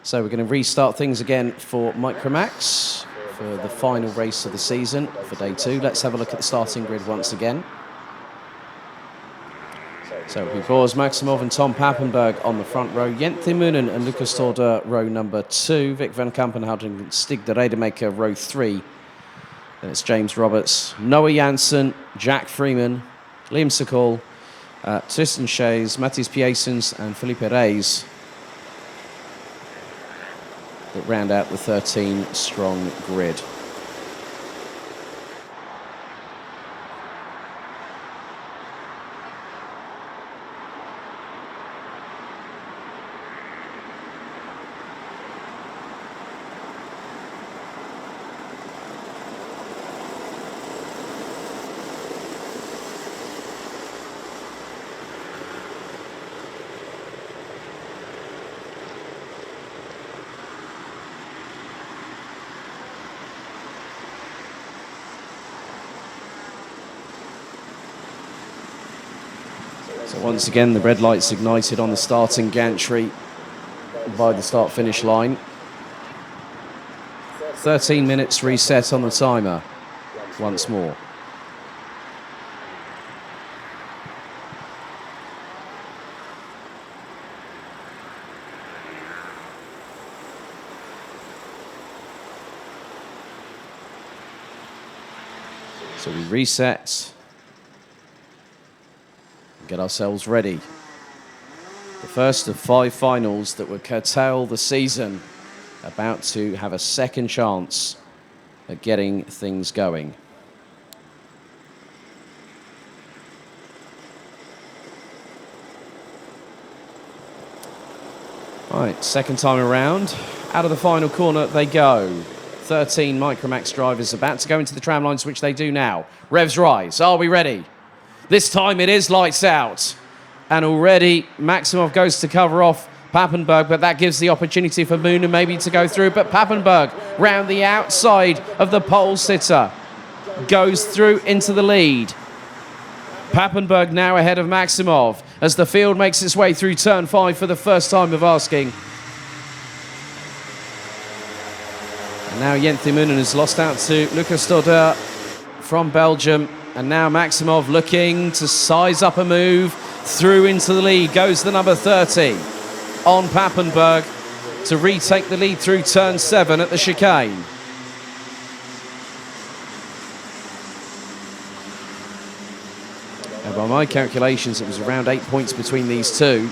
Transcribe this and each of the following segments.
So we're going to restart things again for Micromax for the final race of the season for day 2. Let's have a look at the starting grid once again. So it'll be Boris Maximov and Tom Pappenberg on the front row, Jente Moonen and Lucas Torder row number 2, Vic van Kampenhout and Stig de Rademaker row 3. Then it's James Roberts, Noah Janssen, Jack Freeman, Liam Sekol, Tristan Shays, Matthias Piesens and Felipe Reis that round out the 13-strong grid. So once again, the red light's ignited on the starting gantry by the start-finish line. 13 minutes reset on the timer once more. So we reset. Get ourselves ready. The first of 5 finals that would curtail the season, about to have a second chance at getting things going. All right, second time around. Out of the final corner they go. 13 Micromax drivers about to go into the tram lines, which they do now. Revs rise. Are we ready? This time it is lights out. And already Maximov goes to cover off Pappenberg, but that gives the opportunity for Moonen maybe to go through. But Pappenberg, round the outside of the pole sitter, goes through into the lead. Pappenberg now ahead of Maximov as the field makes its way through turn 5 for the first time of asking. And now Jente Moonen has lost out to Lucas Torder from Belgium. And now Maximov looking to size up a move through into the lead. Goes the number 30 on Pappenberg to retake the lead through turn 7 at the chicane. And by my calculations, it was around 8 points between these two.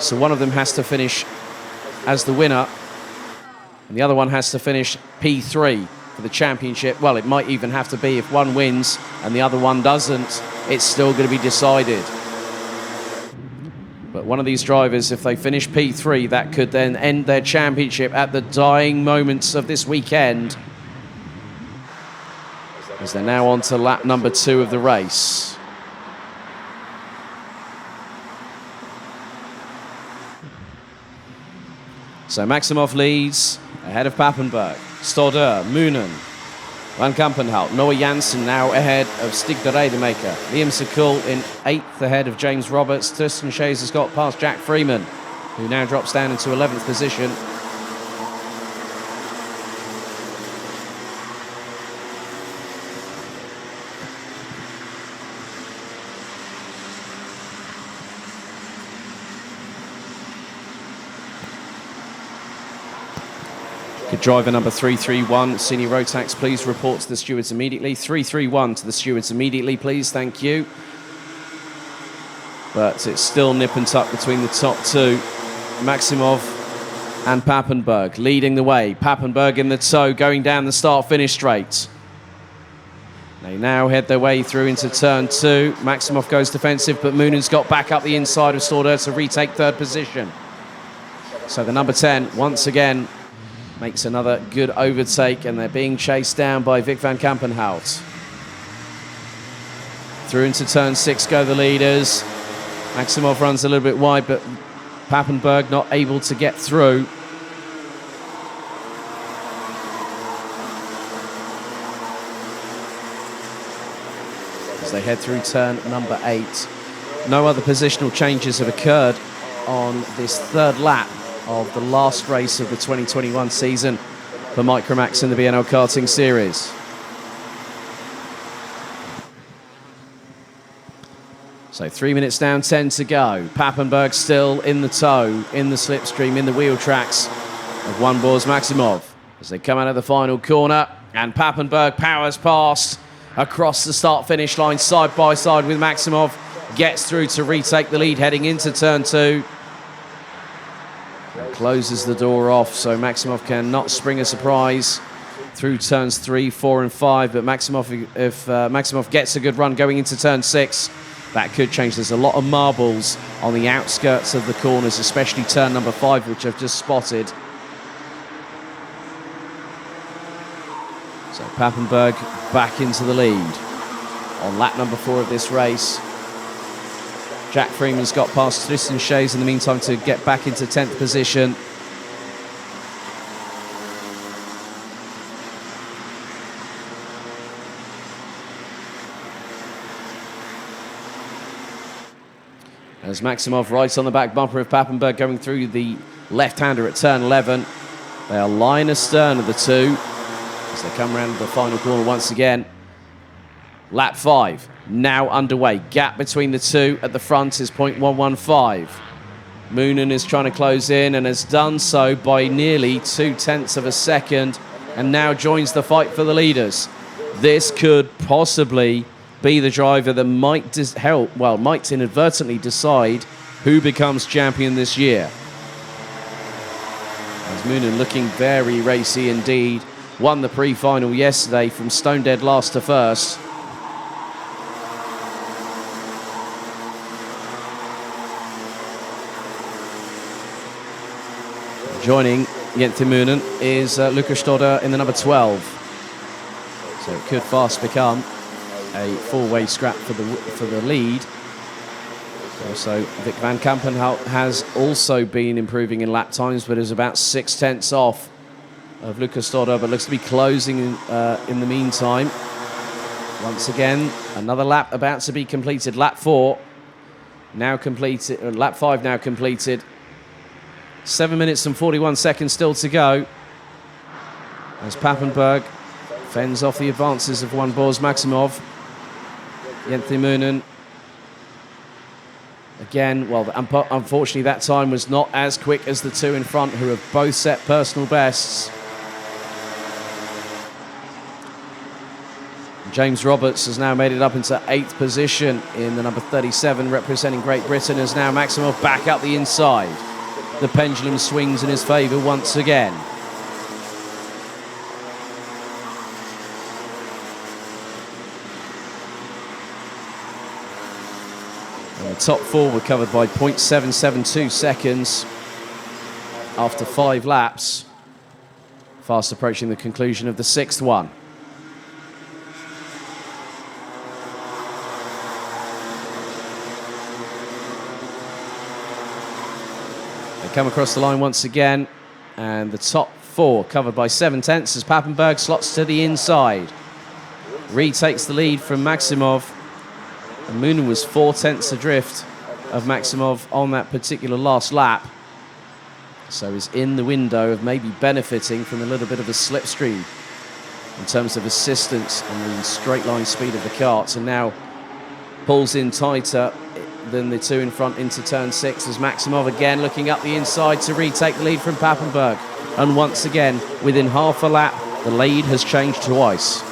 So one of them has to finish as the winner, and the other one has to finish P3 for the championship. Well, it might even have to be if one wins and the other one doesn't, it's still going to be decided. But one of these drivers, if they finish P3, that could then end their championship at the dying moments of this weekend, as they're now on to lap number 2 of the race. So Maximov leads ahead of Pappenberg. Storder, Moonen, Van Kampenhout, Noah Janssen now ahead of Stig de Rademaker. Liam Sekul in 8th ahead of James Roberts. Tristan Shays has got past Jack Freeman, who now drops down into 11th position. Driver number 331, Senior Road Tax, please report to the stewards immediately. 331 to the stewards immediately, please, thank you. But it's still nip and tuck between the top two. Maximov and Pappenberg leading the way. Pappenberg in the tow, going down the start-finish straight. They now head their way through into turn 2. Maximov goes defensive, but Moonen's got back up the inside of Storder to retake 3rd position. So the number 10, once again, makes another good overtake, and they're being chased down by Vic van Kampenhout. Through into turn 6 go the leaders. Maximov runs a little bit wide, but Pappenberg not able to get through. As they head through turn number 8. No other positional changes have occurred on this 3rd lap of the last race of the 2021 season for Micromax in the BNL karting series. So 3 minutes down, 10 to go. Papenburg still in the tow, in the slipstream, in the wheel tracks of One Bors Maximov as they come out of the final corner, and Papenburg powers past across the start-finish line side by side with Maximov, gets through to retake the lead heading into turn 2. And closes the door off, so Maximov cannot spring a surprise through turns 3, 4 and 5, but Maximov, if Maximov gets a good run going into turn 6, that could change. There's a lot of marbles on the outskirts of the corners, especially turn number 5, which I've just spotted. So Papenburg back into the lead on lap number 4 of this race. Jack Freeman's got past Tristan Shays in the meantime to get back into 10th position. As Maximov right on the back bumper of Papenburg going through the left-hander at turn 11. They are line astern of the two as they come around the final corner once again. Lap 5 now underway. Gap between the two at the front is 0.115. Moonen is trying to close in and has done so by nearly 0.2 of a second and now joins the fight for the leaders. This could possibly be the driver that might might inadvertently decide who becomes champion this year. As Moonen looking very racy indeed. Won the pre-final yesterday from stone dead last to first. Joining Jente Moonen is Lukas Stodder in the number 12. So it could fast become a four-way scrap for the lead. Also, Vic van Kampenhout has also been improving in lap times, but is about 0.6 off of Lukas Stodder, but looks to be closing in the meantime. Once again, another lap about to be completed. Lap 4 now completed. Lap 5 now completed. 7 minutes and 41 seconds still to go. As Papenburg fends off the advances of One Bors Maximov. Jente Moonen again, well, unfortunately that time was not as quick as the two in front who have both set personal bests. James Roberts has now made it up into 8th position in the number 37 representing Great Britain as now Maximov back up the inside. The pendulum swings in his favour once again. And the top 4 were covered by 0.772 seconds after 5 laps. Fast approaching the conclusion of the 6th one. They come across the line once again, and the top 4 covered by 0.7 as Papenburg slots to the inside. Retakes the lead from Maximov, and Moonen was 0.4 adrift of Maximov on that particular last lap. So he's in the window of maybe benefiting from a little bit of a slipstream in terms of assistance and the straight line speed of the karts, and now pulls in tighter than the two in front into turn 6 as Maximov again looking up the inside to retake the lead from Papenburg. And once again, within half a lap, the lead has changed twice.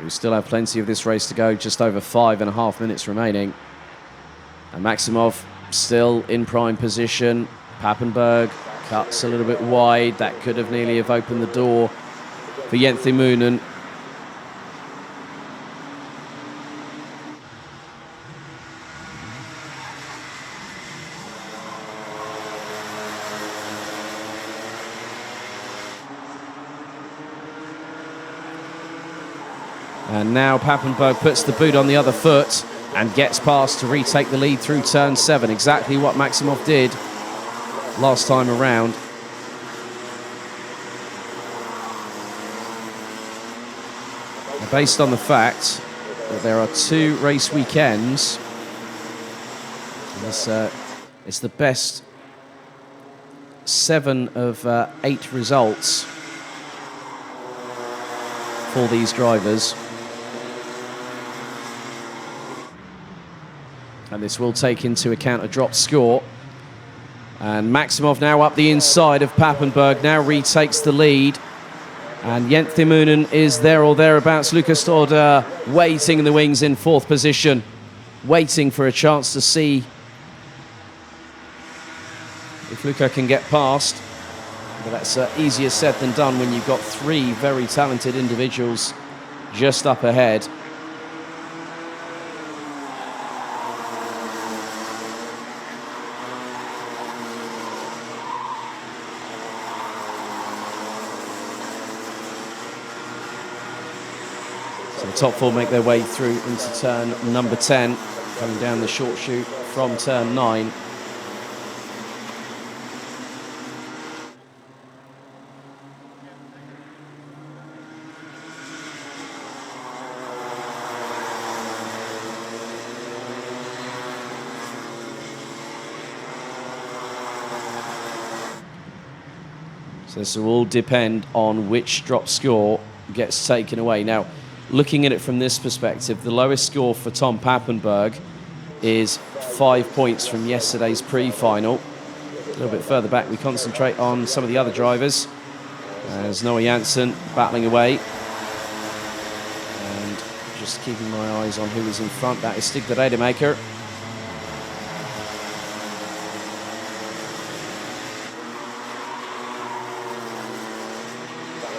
We still have plenty of this race to go, just over 5.5 minutes remaining. And Maximov still in prime position. Papenburg cuts a little bit wide. That could have nearly have opened the door for Jente Moonen. And now Papenburg puts the boot on the other foot and gets past to retake the lead through turn 7. Exactly what Maximov did last time around. Based on the fact that there are 2 race weekends, it's the best 7 of 8 results for these drivers. And this will take into account a dropped score. And Maximov now up the inside of Papenburg, now retakes the lead. And Jens Moonen is there or thereabouts. Lucas Torder waiting in the wings in 4th position, waiting for a chance to see if Luca can get past. But that's easier said than done when you've got 3 very talented individuals just up ahead. So the top 4 make their way through into turn number 10, coming down the short chute from turn 9. So this will all depend on which drop score gets taken away. Now, looking at it from this perspective, the lowest score for Tom Papenburg is 5 points from yesterday's pre-final. A little bit further back, we concentrate on some of the other drivers. As Noah Janssen battling away. And just keeping my eyes on who is in front. That is Stig de Rademaker.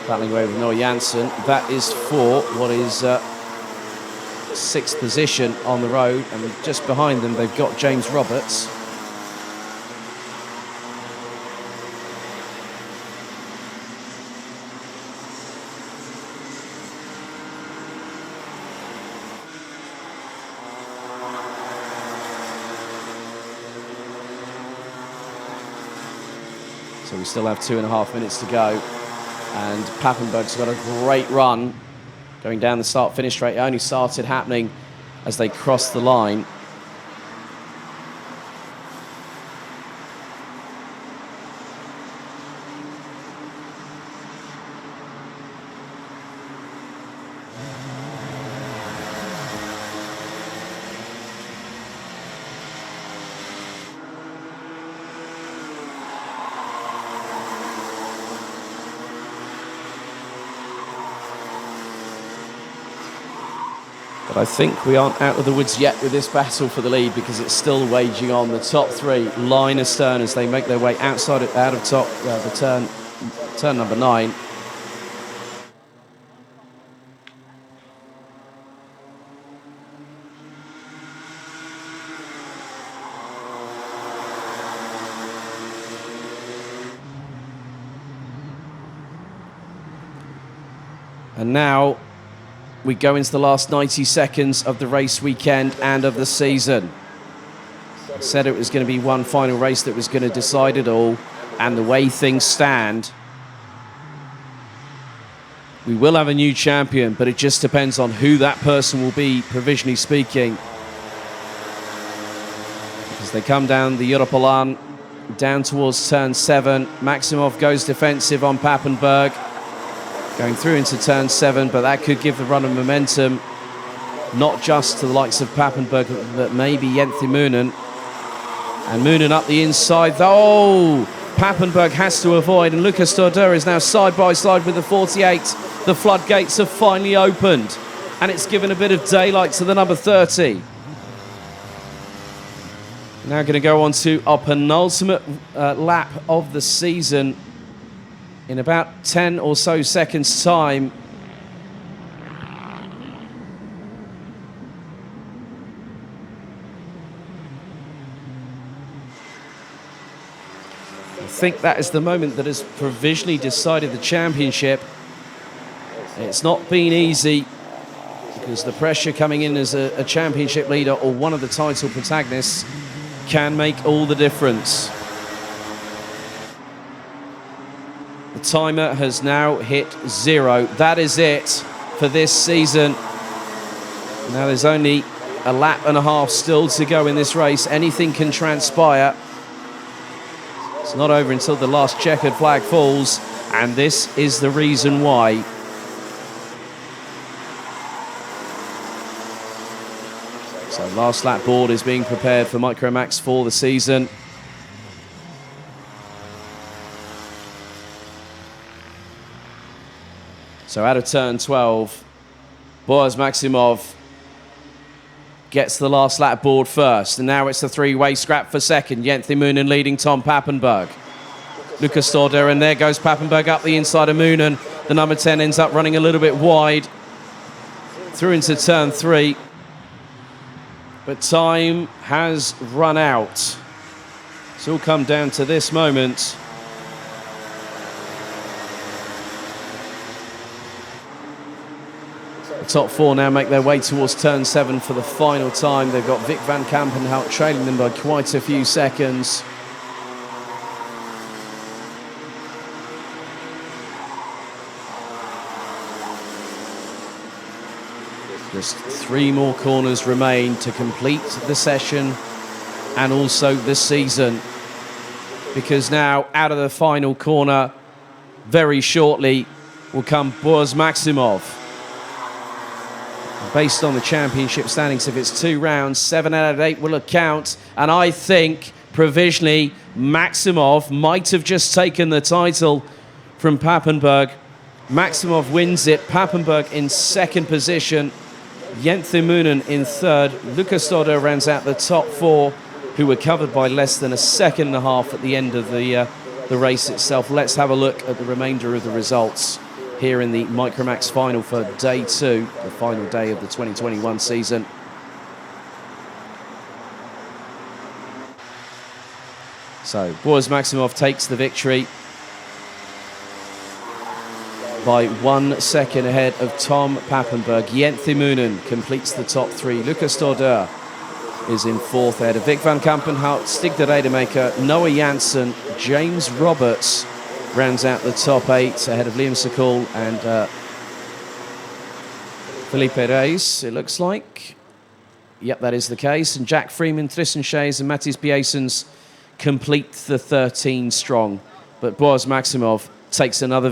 Battling away with Noah Janssen. That is for what is 6th position on the road, and just behind them they've got James Roberts. So we still have 2.5 minutes to go. And Papenburg's got a great run going down the start-finish straight. It only started happening as they crossed the line. But I think we aren't out of the woods yet with this battle for the lead, because it's still waging on. The top 3 line astern as they make their way out of top the turn number 9. And now we go into the last 90 seconds of the race weekend and of the season. I said it was going to be one final race that was going to decide it all, and the way things stand, we will have a new champion, but it just depends on who that person will be, provisionally speaking. As they come down the Europolan, down towards turn 7, Maximov goes defensive on Papenburg. Going through into turn 7, but that could give the run of momentum, not just to the likes of Papenburg, but maybe Jens Moonen. And Moonen up the inside. Oh, Papenburg has to avoid, and Lucas Torder is now side by side with the 48. The floodgates have finally opened, and it's given a bit of daylight to the number 30. Now going to go on to our penultimate lap of the season. In about 10 or so seconds' time. I think that is the moment that has provisionally decided the championship. It's not been easy. because the pressure coming in as a championship leader or one of the title protagonists can make all the difference. The timer has now hit 0. That is it for this season. Now there's only a lap and a half still to go in this race. Anything can transpire. It's not over until the last checkered flag falls, and this is the reason why. So last lap board is being prepared for Micromax for the season. So out of turn 12, Boaz Maximov gets the last lap board first, and now it's a three-way scrap for second. Jenthe Moonen leading Tom Pappenberg. Lucas Storder, and there goes Pappenberg up the inside of Moonen. The number 10 ends up running a little bit wide through into turn 3. But time has run out. It's all come down to this moment. The top 4 now make their way towards turn 7 for the final time. They've got Vic van Kampenhout trailing them by quite a few seconds. Just 3 more corners remain to complete the session and also the season. Because now out of the final corner, very shortly, will come Boaz Maximov. Based on the championship standings, if it's 2 rounds, 7 out of 8 will count. And I think, provisionally, Maximov might have just taken the title from Pappenberg. Maximov wins it. Pappenberg in second position. Jenthe Moonen in third. Lucas Storder rounds out the top 4, who were covered by less than a second and a half at the end of the race itself. Let's have a look at the remainder of the results here in the Micromax final for day 2, the final day of the 2021 season. So Boaz Maximov takes the victory by 1 second ahead of Tom Pappenberg. Jenthe Moonen completes the top 3. Lucas Storder is in 4th ahead of Vic van Kampenhout, Stig de Rademaker, Noah Janssen, James Roberts rounds out the top 8 ahead of Liam Sekul and Felipe Reis, it looks like. Yep, that is the case. And Jack Freeman, Tristan Shays and Matthijs Biesens complete the 13 strong. But Boaz Maximov takes another victory.